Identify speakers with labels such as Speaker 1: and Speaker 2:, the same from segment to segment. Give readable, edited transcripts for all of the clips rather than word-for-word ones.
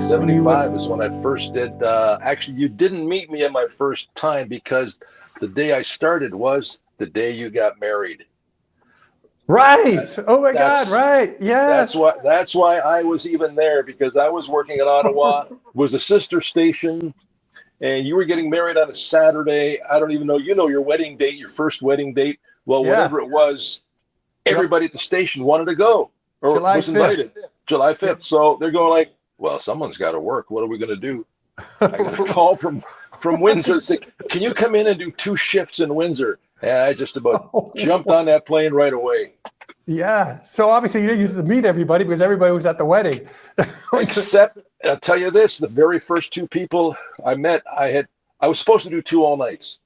Speaker 1: '75 is when I first did. Actually, you didn't meet me at my first time because the day I started was the day you got married.
Speaker 2: Right. Oh my God. Right.
Speaker 1: That's
Speaker 2: Yes.
Speaker 1: why. That's why I was even there, because I was working in Ottawa. Was a sister station, and you were getting married on a Saturday. I don't even know. You know your wedding date, your first wedding date. Well,
Speaker 2: Yeah.
Speaker 1: whatever it was, everybody at the station wanted to go or
Speaker 2: July
Speaker 1: was invited.
Speaker 2: 5th.
Speaker 1: July 5th.
Speaker 2: Yep.
Speaker 1: So they're going like, well, someone's got to work. What are we going to do? I got a call from Windsor. It's like, can you come in and do 2 shifts in Windsor? And I just about jumped on that plane right away.
Speaker 2: Yeah. So obviously you didn't get to meet everybody because everybody was at the wedding.
Speaker 1: Except, I'll tell you this, the very first 2 people I met, I was supposed to do 2 all nights,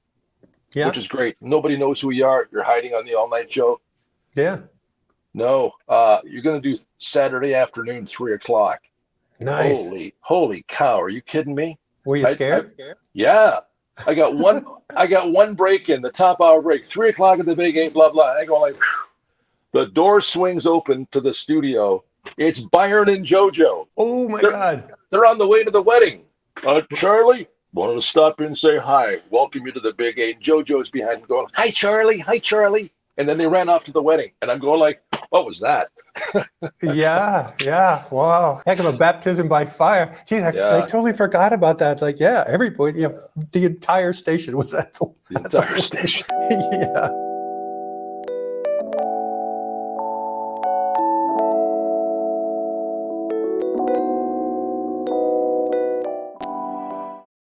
Speaker 1: which is great. Nobody knows who you are. You're hiding on the all night show.
Speaker 2: Yeah.
Speaker 1: No, you're going to do Saturday afternoon, 3:00.
Speaker 2: Nice.
Speaker 1: Holy cow. Are you kidding me?
Speaker 2: Were you scared?
Speaker 1: Yeah. I got one break in, the top hour break, 3:00 at the big game, blah, blah. I go like, whew. The door swings open to the studio. It's Byron and JoJo.
Speaker 2: Oh my God.
Speaker 1: They're on the way to the wedding. Charlie, wanted to stop in and say hi. Welcome you to the big game. JoJo's behind me going, hi, Charlie. Hi, Charlie. And then they ran off to the wedding. And I'm going like, what was that?
Speaker 2: Yeah. Wow. Heck of a baptism by fire. Geez, I totally forgot about that. Like, everybody, the entire station was at
Speaker 1: the entire station.
Speaker 2: Yeah.